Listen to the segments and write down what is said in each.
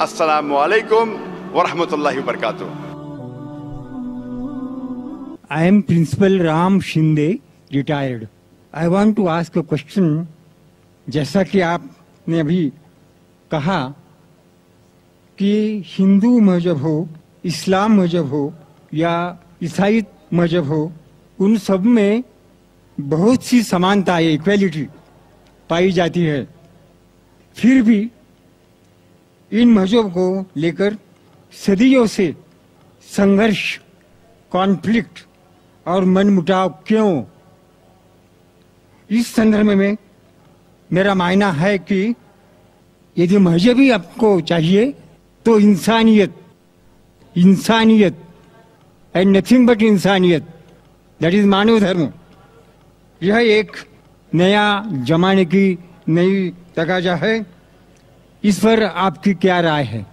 السلام علیکم ورحمۃ اللہ وبرکاتہ. I am Principal Ram Shinde, retired. I want to ask a question. जैसा कि आपने अभी कहा कि हिंदू मजहब हो, इस्लाम मजहब हो या ईसाई मजहब हो, उन सब में बहुत सी समानता, इक्वलिटी पाई जाती है. फिर भी इन मजहब को लेकर सदियों से संघर्ष, कॉन्फ्लिक्ट और मनमुटाव क्यों? इस संदर्भ में मेरा मानना है कि यदि मजहब ही आपको चाहिए तो इंसानियत एंड नथिंग बट इंसानियत, दैट इज मानव धर्म, यह एक नया जमाने की नई तकाजा है. इस पर आपकी क्या राय है?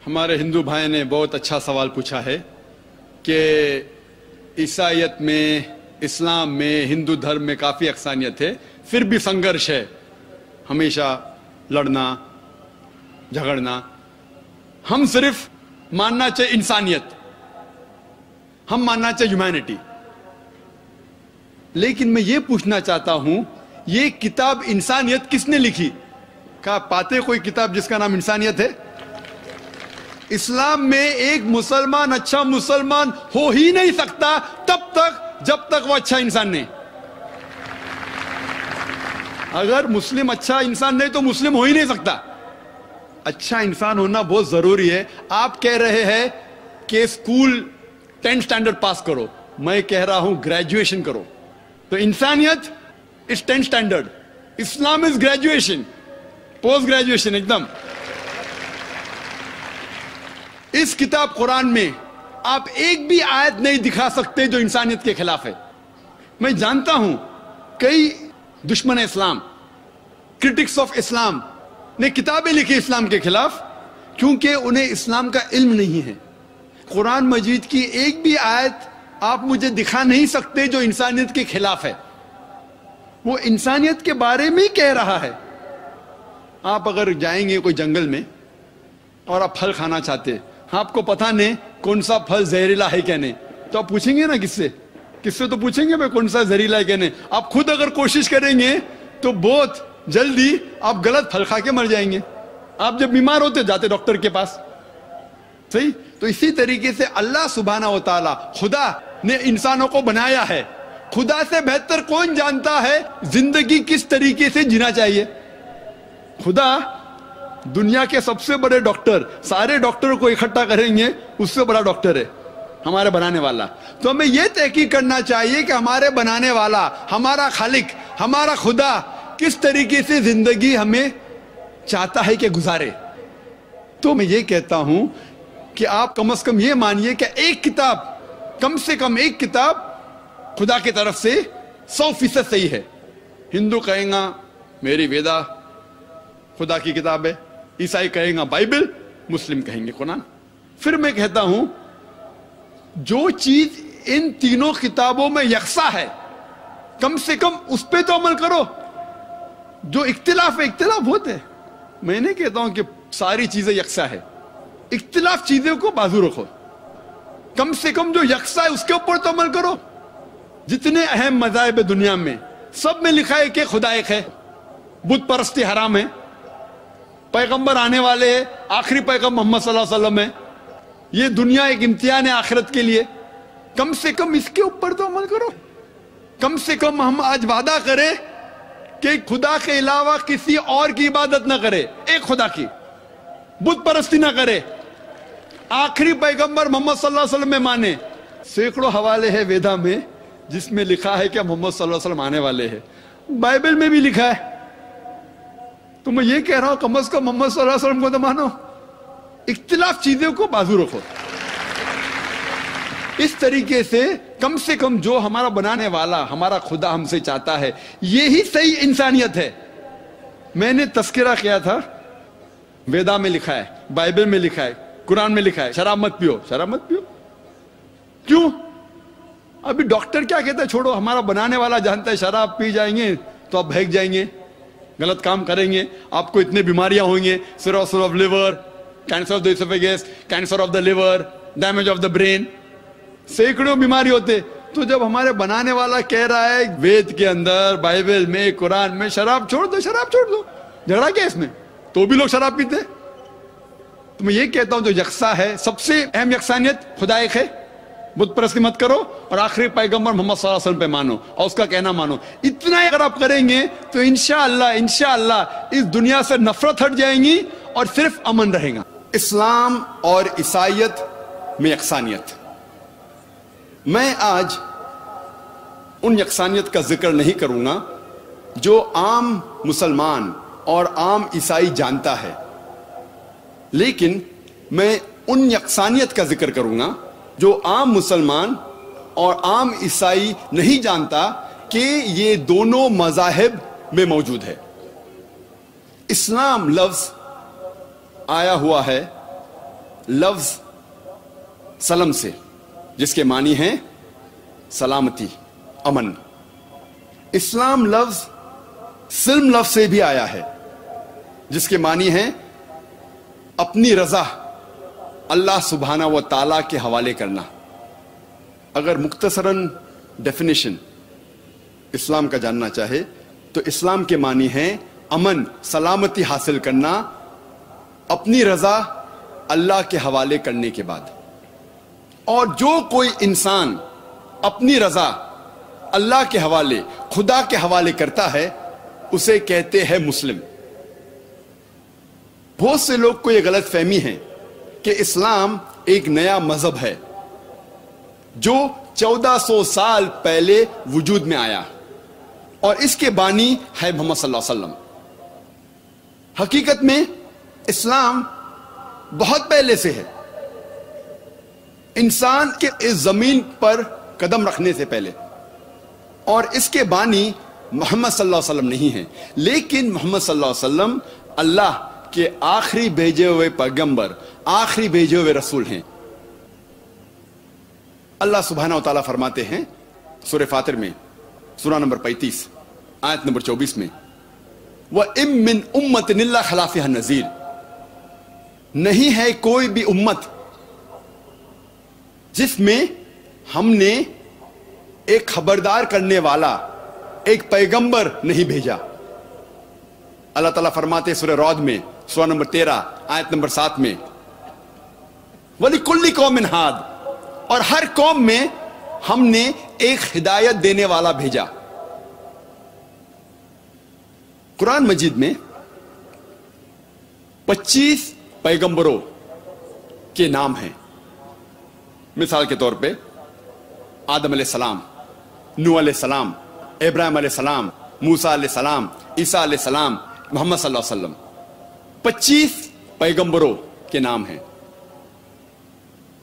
हमारे हिंदू भाई ने बहुत अच्छा सवाल पूछा है कि ईसाईयत में, इस्लाम में, हिंदू धर्म में काफ़ी अक्सानियत है, फिर भी संघर्ष है, हमेशा लड़ना झगड़ना. हम सिर्फ मानना चाहिए इंसानियत, हम मानना चाहिए ह्यूमैनिटी. लेकिन मैं ये पूछना चाहता हूं, ये किताब इंसानियत किसने लिखी? क्या पाते कोई किताब जिसका नाम इंसानियत है? इस्लाम में एक मुसलमान अच्छा मुसलमान हो ही नहीं सकता तब तक जब तक वो अच्छा इंसान नहीं. अगर मुस्लिम अच्छा इंसान नहीं तो मुस्लिम हो ही नहीं सकता. अच्छा इंसान होना बहुत जरूरी है. आप कह रहे हैं कि स्कूल 10th स्टैंडर्ड पास करो, मैं कह रहा हूं ग्रेजुएशन करो. तो इंसानियत is 10th standard, Islam is graduation, post graduation एकदम. इस किताब कुरान में आप एक भी आयत नहीं दिखा सकते जो इंसानियत के खिलाफ है. मैं जानता हूं कई दुश्मन इस्लाम, क्रिटिक्स ऑफ इस्लाम ने किताबें लिखी इस्लाम के खिलाफ, क्योंकि उन्हें इस्लाम का इल्म नहीं है. कुरान मजीद की एक भी आयत आप मुझे दिखा नहीं सकते जो इंसानियत के खिलाफ है. वो इंसानियत के बारे में ही कह रहा है. आप अगर जाएंगे कोई जंगल में और आप फल खाना चाहते, आपको पता नहीं कौन सा फल जहरीला है क्या नहीं, तो आप पूछेंगे ना किससे तो पूछेंगे भाई कौन सा जहरीला है क्या नहीं. आप खुद अगर कोशिश करेंगे तो बहुत जल्दी आप गलत फल खा के मर जाएंगे. आप जब बीमार होते जाते डॉक्टर के पास, सही. तो इसी तरीके से अल्लाह सुब्हाना व तआला, खुदा ने इंसानों को बनाया है. खुदा से बेहतर कौन जानता है जिंदगी किस तरीके से जीना चाहिए? खुदा दुनिया के सबसे बड़े डॉक्टर, सारे डॉक्टरों को इकट्ठा करेंगे, उससे बड़ा डॉक्टर है हमारे बनाने वाला. तो हमें यह तहकीक करना चाहिए कि हमारे बनाने वाला, हमारा खालिक, हमारा खुदा किस तरीके से जिंदगी हमें चाहता है कि गुजारे. तो मैं ये कहता हूं कि आप कम से कम ये मानिए कि एक किताब, कम से कम एक किताब खुदा की तरफ से 100% सही है. हिंदू कहेगा मेरी वेदा खुदा की किताब है, ईसाई कहेगा बाइबल, मुस्लिम कहेंगे कुरान. फिर मैं कहता हूं जो चीज इन तीनों किताबों में यकसा है, कम से कम उस पे तो अमल करो. जो इख्तिलाफ है, इख्तिलाफ होते हैं, मैं नहीं कहता हूं कि सारी चीजें यकसा है. इख्तिलाफ चीजों को बाजू रखो, कम से कम जो यकसा है उसके ऊपर तो अमल करो. जितने अहम मज़ाहिब दुनिया में, सब में लिखा है कि खुदा एक है, बुत परस्ती हराम है, पैगंबर आने वाले हैं, आखिरी पैगंबर मोहम्मद सल्लल्लाहु अलैहि वसल्लम है, ये दुनिया एक इम्तिहान है आखिरत के लिए. कम से कम इसके ऊपर तो अमल करो. कम से कम हम आज वादा करें कि खुदा के अलावा किसी और की इबादत ना करे, एक खुदा की, बुत परस्ती ना करे, आखिरी पैगंबर मोहम्मद सल्लल्लाहु अलैहि वसल्लम में माने. सैकड़ों हवाले हैं वेदा में जिसमें लिखा है कि मोहम्मद सल्लल्लाहु अलैहि वसल्लम आने वाले हैं. बाइबल में भी लिखा है. तो मैं ये कह रहा हूं कम से कम मोहम्मद सल्लल्लाहु अलैहि वसल्लम को तो मानो. इख्तिलाफ चीजों को बाजू रखो. इस तरीके से कम जो हमारा बनाने वाला, हमारा खुदा हमसे चाहता है, यही सही इंसानियत है. मैंने तस्करा किया था, वेदा में लिखा है, बाइबल में लिखा है, कुरान में लिखा है शराब मत पियो. शराब मत पियो क्यों? अभी डॉक्टर क्या कहता है? छोड़ो, हमारा बनाने वाला जानता है शराब पी जाएंगे तो आप भाग जाएंगे. गलत काम करेंगे आपको इतने बीमारियां होंगे, cirrhosis of liver, cancer of the oesophagus, cancer of the liver, damage of the brain, सैकड़ों बीमारी होते। तो जब हमारे बनाने वाला कह रहा है वेद के अंदर, बाइबल में, कुरान में शराब छोड़ दो, शराब छोड़ दो, झगड़ा क्या इसमें? तो भी लोग शराब पीते। तो मैं ये कहता हूं जो यकसा है, सबसे अहम यकसानियत खुदा एक है, बुत परस्ती मत करो और आखिरी पैगंबर मोहम्मद सल्लल्लाहु अलैहि वसल्लम पे मानो और उसका कहना मानो। इतना अगर आप करेंगे तो इंशाअल्लाह इस दुनिया से नफरत हट जाएंगी और सिर्फ अमन रहेगा। इस्लाम और ईसाईयत में यकसानियत। मैं आज उन यकसानियत का जिक्र नहीं करूंगा जो आम मुसलमान और आम ईसाई जानता है, लेकिन मैं उन यकसानियत का जिक्र करूंगा जो आम मुसलमान और आम ईसाई नहीं जानता कि ये दोनों मज़ाहिब में मौजूद है। इस्लाम लफ्ज आया हुआ है लफ्ज सलम से, जिसके मानी हैं सलामती, अमन। इस्लाम लफ्ज सिल्म लफ्ज से भी आया है, जिसके मानी हैं अपनी रजा अल्लाह सुब्हाना व ताला के हवाले करना। अगर मुख्तसरन डेफिनेशन इस्लाम का जानना चाहे तो इस्लाम के मानी है अमन, सलामती हासिल करना अपनी रजा अल्लाह के हवाले करने के बाद। और जो कोई इंसान अपनी रजा अल्लाह के हवाले, खुदा के हवाले करता है, उसे कहते हैं मुस्लिम। बहुत से लोग को यह गलत फहमी है कि इस्लाम एक नया मजहब है जो 1400 साल पहले वजूद में आया और इसके बानी है मोहम्मद सल्लल्लाहु अलैहि वसल्लम। हकीकत में इस्लाम बहुत पहले से है, इंसान के इस जमीन पर कदम रखने से पहले, और इसके बानी मोहम्मद सल्लल्लाहु अलैहि वसल्लम नहीं है, लेकिन मोहम्मद सल्लल्लाहु अलैहि वसल्लम अल्लाह के आखिरी भेजे हुए पैगंबर, आखिरी भेजे हुए रसूल हैं। अल्लाह सुब्हानहू व तआला फरमाते हैं सूरह फातिर में, सूरा नंबर 35 आयत नंबर 24 में, व इम मिन उम्मतिन इल्ला खला फ़ीहा नज़ीर, नहीं है कोई भी उम्मत जिसमें हमने एक खबरदार करने वाला, एक पैगंबर नहीं भेजा। अल्लाह ताला फरमाते सूरह रौद में, सूरा नंबर 13 आयत नंबर 7 में, वलिकुल्लि कौमिन हाद, और हर कौम में हमने एक हिदायत देने वाला भेजा। कुरान मजीद में 25 पैगंबरों के नाम हैं। मिसाल के तौर पे आदम अलैहिस्सलाम, नूह अलैहिस्सलाम, इब्राहिम अलैहिस्सलाम, मूसा अलैहिस्सलाम, ईसा अलैहिस्सलाम, मोहम्मद सल्लल्लाहु अलैहि वसल्लम, 25 पैगंबरों के नाम हैं।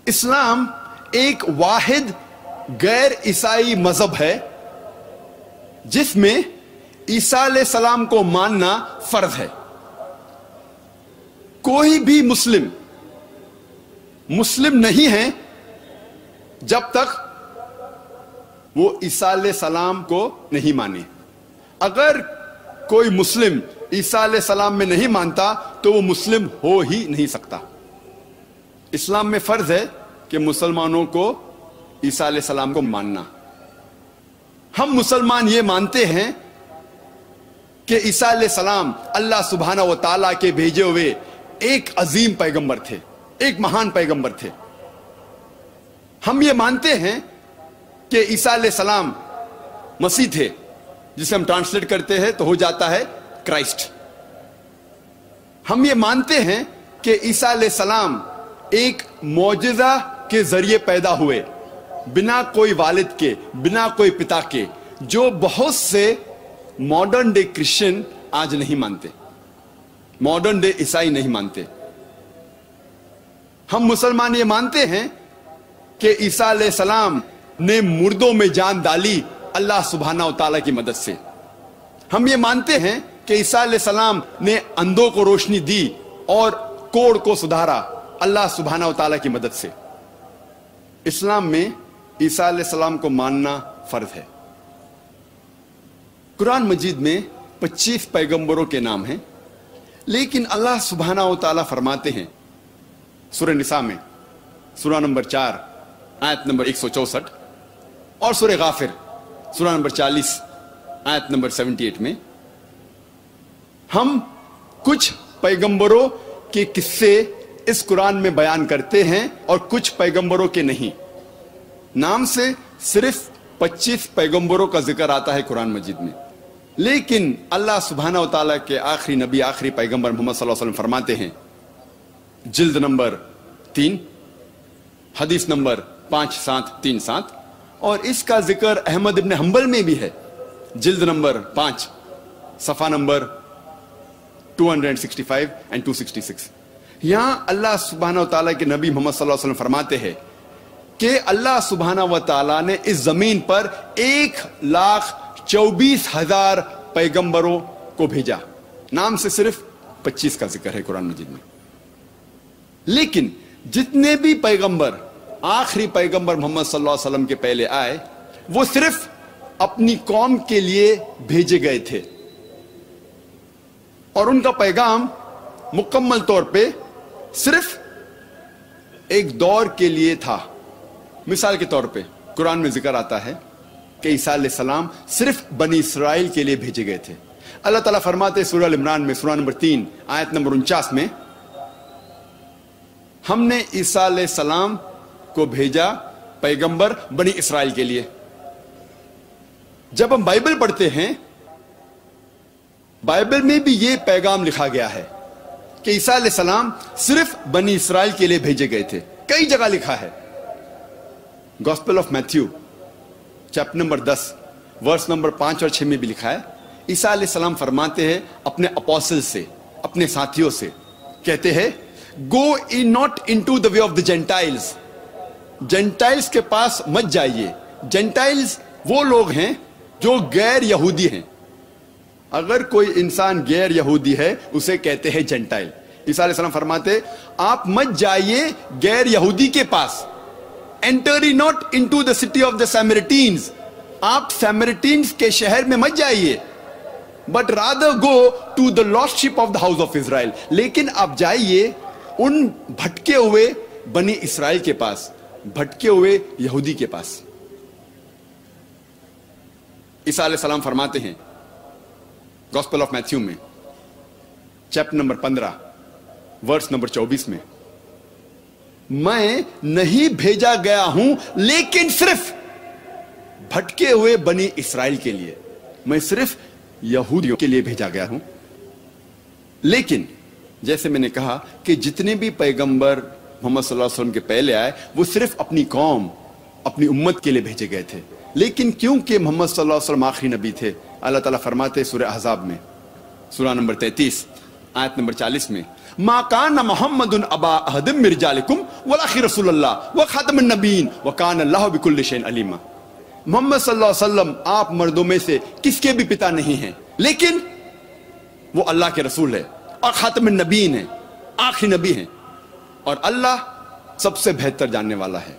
इस्लाम एक वाहिद गैर ईसाई मजहब है जिसमें ईसा अलैहिस्सलाम को मानना फर्ज है। कोई भी मुस्लिम नहीं है जब तक वो ईसा अलैहिस्सलाम को नहीं माने। अगर कोई मुस्लिम ईसा अलैहिस्सलाम में नहीं मानता तो वो मुस्लिम हो ही नहीं सकता। इस्लाम में फर्ज है कि मुसलमानों को ईसा अलैहिस्सलाम को मानना। हम मुसलमान ये मानते हैं कि ईसा अलैहिस्सलाम अल्लाह सुब्हानहू व तआला के भेजे हुए एक अजीम पैगंबर थे, एक महान पैगंबर थे। हम ये मानते हैं कि ईसा अलैहिस्सलाम मसीह थे, जिसे हम ट्रांसलेट करते हैं तो हो जाता है क्राइस्ट। हम ये मानते हैं कि ईसा अलैहिस्सलाम एक मौजिज़ा के जरिए पैदा हुए, बिना कोई वालिद के, बिना कोई पिता के, जो बहुत से मॉडर्न डे क्रिश्चियन आज नहीं मानते, मॉडर्न डे ईसाई नहीं मानते। हम मुसलमान ये मानते हैं कि ईसा अलैहिस्सलाम ने मुर्दों में जान डाली अल्लाह सुब्हानहू व तआला की मदद से। हम ये मानते हैं कि ईसा अलैहिस्सलाम ने अंधों को रोशनी दी और कोढ़ को सुधारा अल्लाह सुब्हानहू व तआला की मदद से। इस्लाम में ईसा अलैहिस्सलाम को मानना फर्ज है। कुरान मजीद में 25 पैगंबरों के नाम हैं, लेकिन अल्लाह सुब्हाना व तआला फरमाते हैं सूरह निसा में, सूरह नंबर 4 आयत नंबर 164, और सूरह गाफिर सूरह नंबर 40 आयत नंबर 78 में, हम कुछ पैगंबरों के किस्से इस कुरान में बयान करते हैं और कुछ पैगंबरों के नहीं। नाम से सिर्फ 25 पैगंबरों का जिक्र आता है कुरान मजीद में, लेकिन अल्लाह सुब्हाना व तआला के आखिरी नबी, आखिरी पैगंबर मोहम्मद सल्लल्लाहु अलैहि वसल्लम फरमाते हैं, जिल्द नंबर 3 हदीस नंबर 5737, और इसका जिक्र अहमद इब्न हंबल में भी है, जिल्द नंबर 5 सफा नंबर 265 एंड 266। यहां अल्लाह सुब्हाना व तआला के नबी मोहम्मद सल्लल्लाहु अलैहि वसल्लम फरमाते हैं कि अल्लाह सुब्हाना व तआला ने इस जमीन पर 1,24,000 पैगंबरों को भेजा। नाम से सिर्फ 25 का जिक्र है कुरान मजीद में, लेकिन जितने भी पैगंबर आखिरी पैगंबर मोहम्मद सल्लल्लाहु अलैहि वसल्लम के पहले आए, वो सिर्फ अपनी कौम के लिए भेजे गए थे, और उनका पैगाम मुकम्मल तौर पे सिर्फ एक दौर के लिए था। मिसाल के तौर पे कुरान में जिक्र आता है कि ईसा अलैहिस्सलाम सिर्फ बनी इसराइल के लिए भेजे गए थे। अल्लाह ताला फरमाते हैं सूरह इमरान में, सूरह नंबर 3 आयत नंबर 49 में, हमने ईसा अलैहिस्सलाम को भेजा पैगंबर बनी इसराइल के लिए। जब हम बाइबल पढ़ते हैं, बाइबल में भी यह पैगाम लिखा गया है कि ईसा अलैहिस्सलाम सिर्फ बनी इसराइल के लिए भेजे गए थे। कई जगह लिखा है। Gospel of Matthew chapter number 10 verse number 5 और 6 में भी लिखा है, ईसा अलैहिस्सलाम फरमाते हैं अपने अपोस्टल से, अपने साथियों से, कहते हैं, go in not into the way of the gentiles. Gentiles के पास मत जाइए। जेंटाइल्स वो लोग हैं जो गैर यहूदी हैं। अगर कोई इंसान गैर यहूदी है, उसे कहते हैं जेंटाइल। ईसा अलैहिस्सलाम फरमाते, आप मत जाइए गैर यहूदी के पास। Enter ye not into the city of the Samaritans. आप सैमरिटीन्स के शहर में मत जाइए, but rather go to the lost sheep of the house of Israel. लेकिन आप जाइए उन भटके हुए बनी इसराइल के पास, भटके हुए यहूदी के पास। ईसा अलैहिस्सलाम फरमाते हैं गॉस्पेल ऑफ मैथ्यू में चैप्टर नंबर 15 वर्स नंबर 24 में, मैं नहीं भेजा गया हूं लेकिन सिर्फ भटके हुए बनी इसराइल के लिए। मैं सिर्फ यहूदियों के लिए भेजा गया हूं। लेकिन जैसे मैंने कहा कि जितने भी पैगंबर मोहम्मद सल्लल्लाहु अलैहि वसल्लम के पहले आए, वो सिर्फ अपनी कौम, अपनी उम्मत के लिए भेजे गए थे। लेकिन क्योंकि मोहम्मद सल्लल्लाहु अलैहि वसल्लम आखिरी नबी थे, अल्लाह ताला फरमाते सूरह अहज़ाब में, सूरह नंबर 33 आयत नंबर 40 में, मा कान मुहम्मदुन अबा अहदिम मिन रिजालिकुम वलाकिन रसूलुल्लाह व खातमुन नबीय्यीन व कान अल्लाहु बिकुल्लि शैइन अलीमा। मोहम्मद सल्लल्लाहु अलैहि वसल्लम आप मर्दों में से किसके भी पिता नहीं हैं, लेकिन वो अल्लाह के रसूल है और खातमुन नबीय्यीन है, आखिरी नबी हैं, और अल्लाह सबसे बेहतर जानने वाला है।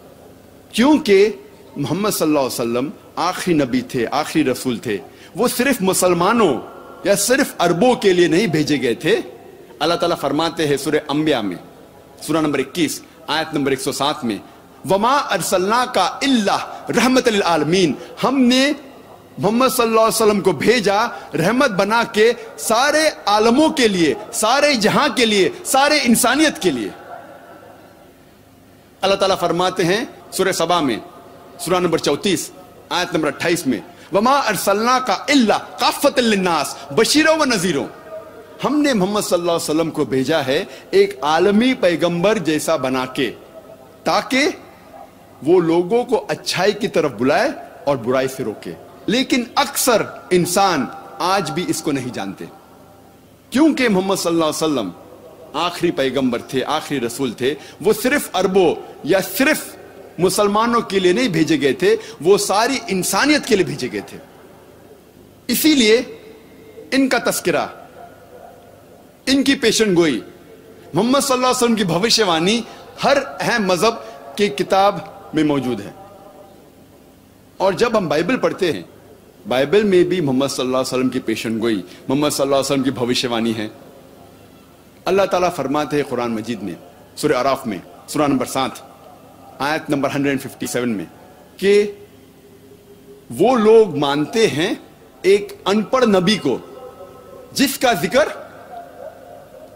क्योंकि मोहम्मद सल्लल्लाहु अलैहि वसल्लम आखिरी नबी थे, आखिरी रसूल थे। वो सिर्फ मुसलमानों या सिर्फ अरबों के लिए नहीं भेजे गए थे। अल्लाह ताला फरमाते हैं सूरह अंबिया में, सूरह नंबर 21 आयत नंबर 107 में, वमा अरसलना का इल्ला रहमत लिल आलमीन। हमने मोहम्मद सल्लल्लाहु अलैहि वसल्लम को भेजा रहमत बना के सारे आलमों के लिए, सारे जहां के लिए, सारे इंसानियत के लिए। अल्लाह ताला फरमाते हैं सूरह सबा में, सूरह नंबर 34 आयत नंबर 28 में, वमा अरसलना का इल्ला काफ़तल लिन्नास बशीरों व नज़ीरों। हमने मोहम्मद सल्लल्लाहु अलैहि वसल्लम को भेजा है एक आलमी पैगंबर जैसा बना के, ताकि वो लोगों को अच्छाई की तरफ बुलाए और बुराई से रोके। लेकिन अक्सर इंसान आज भी इसको नहीं जानते, क्योंकि मोहम्मद सल्लल्लाहु अलैहि वसल्लम आखिरी पैगंबर थे, आखिरी रसूल थे। वो सिर्फ अरबों या सिर्फ मुसलमानों के लिए नहीं भेजे गए थे, वो सारी इंसानियत के लिए भेजे गए थे। इसीलिए इनका तस्करा, इनकी पेशन गोई, मोहम्मद सल्लल्लाहु अलैहि वसल्लम की भविष्यवाणी हर अहम मजहब की किताब में मौजूद है। और जब हम बाइबल पढ़ते हैं बाइबल में भी मोहम्मद सल्लल्लाहु अलैहि वसल्लम की पेशन गोई, मोहम्मद सल्लल्लाहु अलैहि वसल्लम की भविष्यवाणी है। अल्लाह ताला फरमाते हैं कुरान मजीद में सूरह अराफ में सूरह नंबर 7 आयत नंबर 157 में कि वो लोग मानते हैं एक अनपढ़ नबी को जिसका जिक्र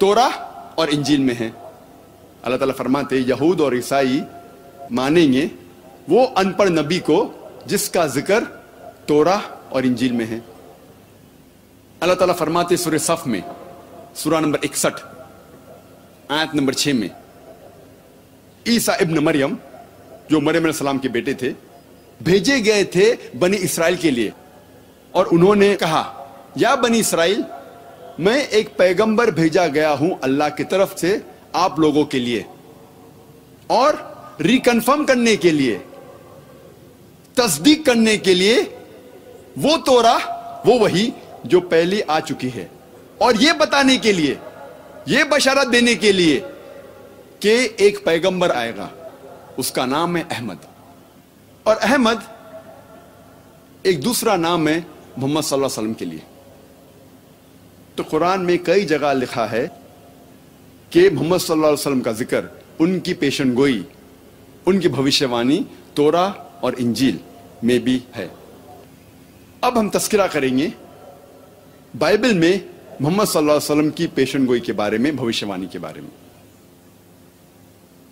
तोरा और इंजील में है। अल्लाह ताला फरमाते हैं यहूद और ईसाई मानेंगे वो अनपढ़ नबी को जिसका जिक्र तोरा और इंजील में है। अल्लाह ताला फरमाते सूरह सफ में सूरह नंबर 61 आयत नंबर 6 में ईसा इब्न मरियम जो मरियम अलैहिस्सलाम के बेटे थे भेजे गए थे बनी इसराइल के लिए और उन्होंने कहा या बनी इसराइल मैं एक पैगंबर भेजा गया हूं अल्लाह की तरफ से आप लोगों के लिए और रिकन्फर्म करने के लिए, तस्दीक करने के लिए वो तोरा वो वही जो पहले आ चुकी है और ये बताने के लिए, ये बशारत देने के लिए कि एक पैगंबर आएगा उसका नाम है अहमद। और अहमद एक दूसरा नाम है मोहम्मद सल्लल्लाहु अलैहि वसल्लम के लिए। तो कुरान में कई जगह लिखा है कि मोहम्मद सल्लल्लाहु अलैहि वसल्लम का जिक्र, उनकी पेशन गोई, उनकी भविष्यवाणी तोरा और इंजील में भी है। अब हम तस्करा करेंगे बाइबल में मोहम्मद सल्लल्लाहु अलैहि वसल्लम की पेशन गोई के बारे में, भविष्यवाणी के बारे में।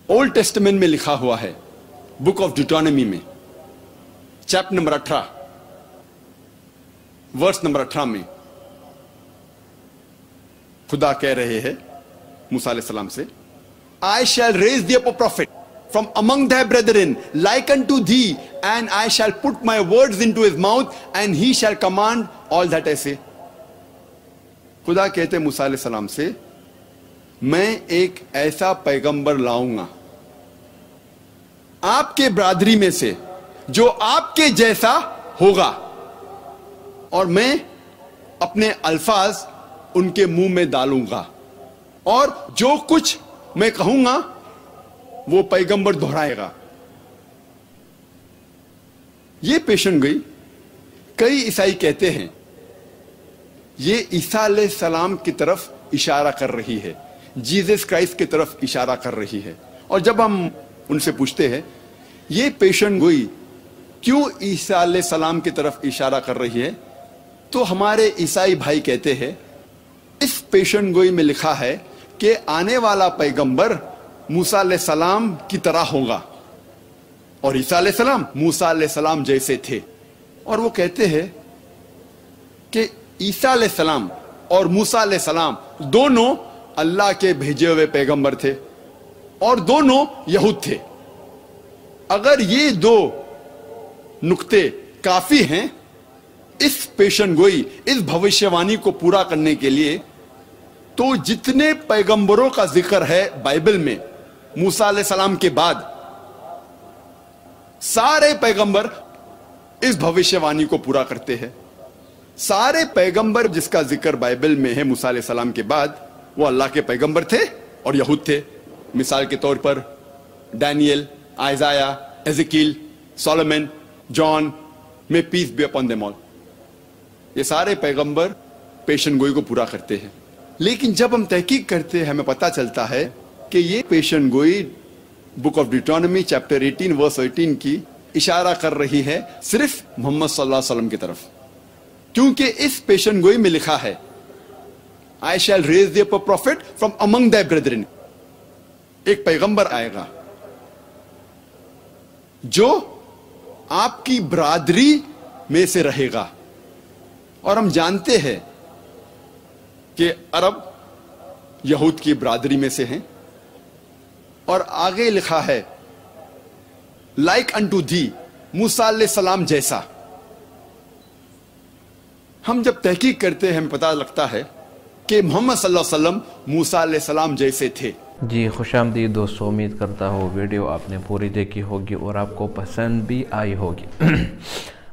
ओल्ड टेस्टामेंट में लिखा हुआ है बुक ऑफ ड्यूटोनॉमी में चैप्टर नंबर 18 वर्स नंबर 18 में खुदा कह रहे हैं मूसा अलैहिस्सलाम से, I shall raise thee up a prophet from among thy brethren like unto thee, and I shall put my words into his mouth, and he shall command all that I say. खुदा कहते मूसा अलैहिस्सलाम से, मैं एक ऐसा पैगंबर लाऊंगा आपके बरादरी में से जो आपके जैसा होगा और मैं अपने अल्फाज उनके मुंह में डालूंगा और जो कुछ मैं कहूंगा वो पैगंबर दोहराएगा। ये पेशन गोई कई ईसाई कहते हैं ये ईसा अलैहिस्सलाम की तरफ इशारा कर रही है, जीसस क्राइस्ट की तरफ इशारा कर रही है। और जब हम उनसे पूछते हैं ये पेशन गोई क्यों ईसा अलैहिस्सलाम की तरफ इशारा कर रही है, तो हमारे ईसाई भाई कहते हैं इस पेशन गोई में लिखा है कि आने वाला पैगंबर मूसा अलैहिस्सलाम की तरह होगा और ईसा अलैहिस्सलाम मूसा अलैहिस्सलाम जैसे थे। और वो कहते हैं कि ईसा अलैहिस्सलाम और मूसा अलैहिस्सलाम दोनों अल्लाह के भेजे हुए पैगंबर थे और दोनों यहूद थे। अगर ये दो नुक्ते काफी हैं इस पेशन गोई, इस भविष्यवाणी को पूरा करने के लिए, तो जितने पैगंबरों का जिक्र है बाइबल में मूसा अलैहिस्सलाम के बाद, सारे पैगंबर इस भविष्यवाणी को पूरा करते हैं। सारे पैगंबर जिसका जिक्र बाइबल में है मूसा अलैहिस्सलाम के बाद, वो अल्लाह के पैगंबर थे और यहूद थे। मिसाल के तौर पर Daniel, Isaiah, Ezekiel, Solomon, John, may peace be upon them all, ये सारे पैगंबर पेशन गोई को पूरा करते हैं। लेकिन जब हम तहकीक करते हैं हमें पता चलता है कि ये पेशन गोई बुक ऑफ ड्यूटोनॉमी चैप्टर 18 वर्स 18 की इशारा कर रही है सिर्फ मोहम्मद सल्लल्लाहु अलैहि वसल्लम की तरफ, क्योंकि इस पेशन गोई में लिखा है आई शैल raise thee up a prophet from among thy brethren, एक पैगंबर आएगा जो आपकी बरादरी में से रहेगा। और हम जानते हैं कि अरब यहूद की बरादरी में से हैं। और आगे लिखा है लाइक अनटू दी, मूसा अलैहिस्सलाम जैसा। हम जब तहकीक करते हैं हमें पता लगता है कि मोहम्मद सल्लल्लाहु अलैहि वसल्लम मूसा अलैहिस्सलाम जैसे थे। जी खुशामदीद दोस्तों, उम्मीद करता हूँ वीडियो आपने पूरी देखी होगी और आपको पसंद भी आई होगी।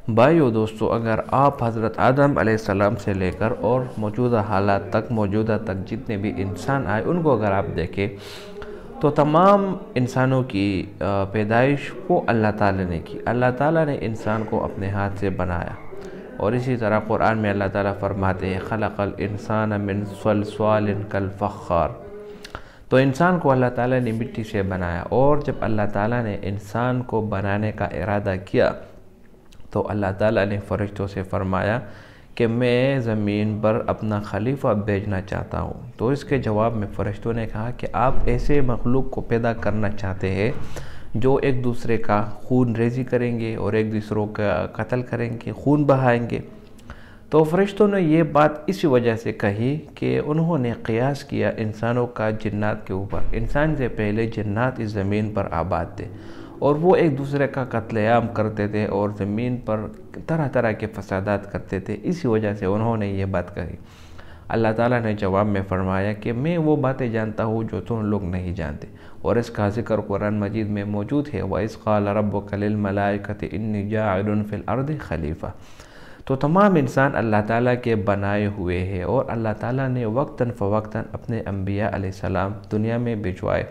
भाइयों दोस्तों, अगर आप हज़रत आदम अलैहिस्सलाम से लेकर और मौजूदा हालात तक, मौजूदा तक जितने भी इंसान आए उनको अगर आप देखें तो तमाम इंसानों की पैदाइश वो अल्लाह ताला ने की। अल्लाह ताला ने इंसान को अपने हाथ से बनाया, اور اسی طرح قرآن میں اللہ تعالیٰ فرماتے ہیں خلق الانسان من صلصال کالفخار، تو انسان کو اللہ تعالیٰ نے مٹی سے بنایا، اور جب اللہ تعالیٰ نے انسان کو بنانے کا ارادہ کیا تو اللہ تعالیٰ نے فرشتوں سے فرمایا کہ میں زمین پر اپنا خلیفہ بھیجنا چاہتا ہوں۔ تو اس کے جواب میں فرشتوں نے کہا کہ آپ ایسے مخلوق کو پیدا کرنا چاہتے ہیں جو ایک دوسرے کا خون ریزی کریں گے اور ایک دوسروں کا قتل کریں گے، خون بہائیں گے۔ تو فرشتوں نے یہ بات اسی وجہ سے کہی کہ انہوں نے قیاس کیا انسانوں کا جنات کے اوپر۔ انسان سے پہلے جنات اس زمین پر آباد تھے اور وہ ایک دوسرے کا قتل عام کرتے تھے اور زمین پر طرح طرح کے فسادات کرتے تھے، اسی وجہ سے انہوں نے یہ بات کہی۔ اللہ تعالیٰ نے جواب میں فرمایا کہ میں وہ باتیں جانتا ہوں جو تم لوگ نہیں جانتے، اور اس کا ذکر قرآن مجید میں موجود ہے، وَإِذْ قَالَ رَبُّكَ لِلْمَلَائِكَةِ إِنِّي جَاعِلٌ فِي الْأَرْضِ خلیفہ۔ تو تمام انسان اللہ تعالیٰ کے بنائے ہوئے ہیں، اور اللہ تعالیٰ نے وقتاً فوقتاً اپنے انبیاء علیہ السلام دنیا میں بھجوائے۔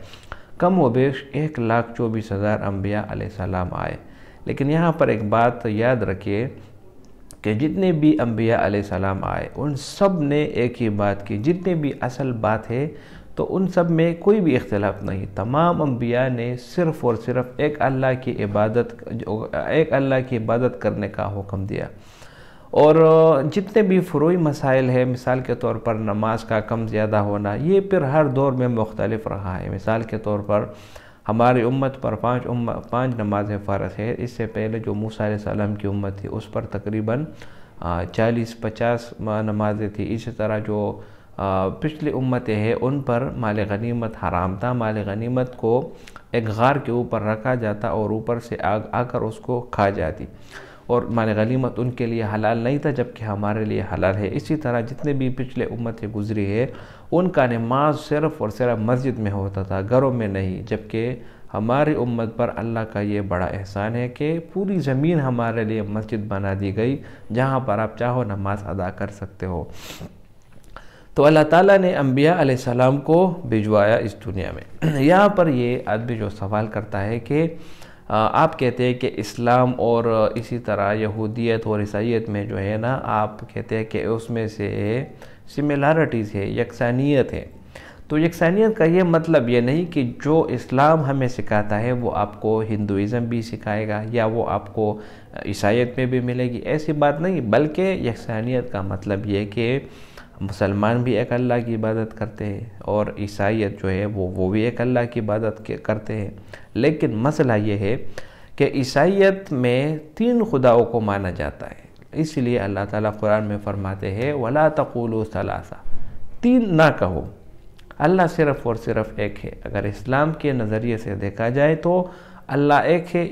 کم و بیش 1,24,000 انبیاء علیہ السلام آئے، لیکن یہاں پر ایک بات یاد رکھیے کہ جتنے بھی انبیاء علیہ السلام آئے ان سب نے ایک ہی بات کی، جتنے بھی اصل بات ہے تو ان سب میں کوئی بھی اختلاف نہیں۔ تمام انبیاء نے صرف اور صرف ایک اللہ کی عبادت کرنے کا حکم دیا، اور جتنے بھی فروعی مسائل ہیں، مثال کے طور پر نماز کا کم زیادہ ہونا، یہ پھر ہر دور میں مختلف رہا ہے۔ مثال کے طور پر ہماری امت پر 5 نمازیں فرض ہے۔ اس سے پہلے جو موسیٰ علیہ السلام کی امت تھی اس پر تقریباً 40-50 نمازیں تھی۔ اسی طرح جو پچھلی امتیں ہیں ان پر مال غنیمت حرام تھا، مال غنیمت کو ایک غار کے اوپر رکھا جاتا اور اوپر سے آگ آ کر اس کو کھا جاتی، اور مال غنیمت ان کے لیے حلال نہیں تھا جبکہ ہمارے لیے حلال ہے۔ اسی طرح جتنے بھی پچھلے امتیں گزری ہے ان کا نماز صرف اور صرف مسجد میں ہوتا تھا، گھروں میں نہیں، جبکہ ہماری امت پر اللہ کا یہ بڑا احسان ہے کہ پوری زمین ہمارے لیے مسجد بنا دی گئی جہاں پر آپ چاہو نماز ادا کر سکتے ہو۔ تو اللہ تعالیٰ نے انبیاء علیہ السلام کو بھجوایا اس دنیا میں۔ یہاں پر یہ آدمی جو سوال کرتا ہے کہ آپ کہتے ہیں کہ اسلام اور اسی طرح یہودیت اور عیسائیت میں جو ہے نا، آپ کہتے ہیں کہ اس میں سے سملیرٹیز ہے، یکسانیت ہے۔ تو یکسانیت کا یہ مطلب یہ نہیں کہ جو اسلام ہمیں سکھاتا ہے وہ آپ کو ہندوازم بھی سکھائے گا یا وہ آپ کو عیسائیت میں بھی ملے گی، ایسی بات نہیں، بلکہ یکسانیت کا مطلب یہ کہ مسلمان بھی ایک اللہ کی عبادت کرتے ہیں اور عیسائیت جو ہے وہ بھی ایک اللہ کی عبادت کرتے ہیں۔ لیکن مسئلہ یہ ہے کہ عیسائیت میں 3 خداؤں کو مانا جاتا ہے، اس لیے اللہ تعالیٰ قرآن میں فرماتے ہیں وَلَا تَقُولُوا ثَلَاثَةً، 3 نہ کہو، اللہ صرف اور صرف ایک ہے۔ اگر اسلام کے نظریے سے دیکھا جائے تو اللہ ایک ہے،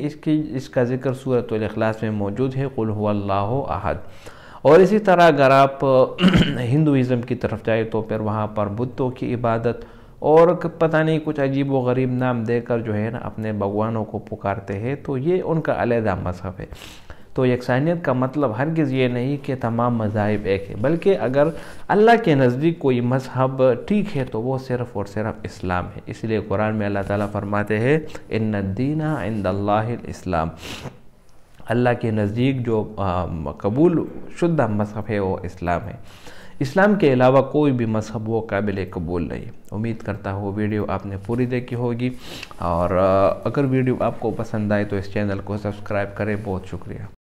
اس کا ذکر سورۃ الاخلاص میں موجود ہے، قُلْ هُوَ اللَّهُ أَحَدٌ۔ اور اسی طرح اگر آپ ہندوازم کی طرف جائے تو پھر وہاں پر بتوں کی عبادت اور پتہ نہیں کچھ عجیب و غریب نام دے کر جو ہے نا اپنے بھگوانوں کو پکارتے ہیں، تو یہ ان کا علیحدہ مذہب ہے۔ تو یکسانیت کا مطلب ہرگز یہ نہیں کہ تمام مذاہب ایک ہے، بلکہ اگر اللہ کے نزدیک کوئی مذہب ٹھیک ہے تو وہ صرف اور صرف اسلام ہے۔ اس لیے قرآن میں اللہ تعالیٰ فرماتے ہیں ان الدین عند اللہ الاسلام، اللہ کے نزدیک جو قبول شدہ مذہب ہے وہ اسلام ہے۔ اسلام کے علاوہ کوئی بھی مذہب وہ قابل قبول نہیں۔ امید کرتا ہوں ویڈیو آپ نے پوری دیکھی ہوگی، اور اگر ویڈیو آپ کو پسند آئے تو اس چینل کو سبسکرائب کریں۔ بہت شکریہ۔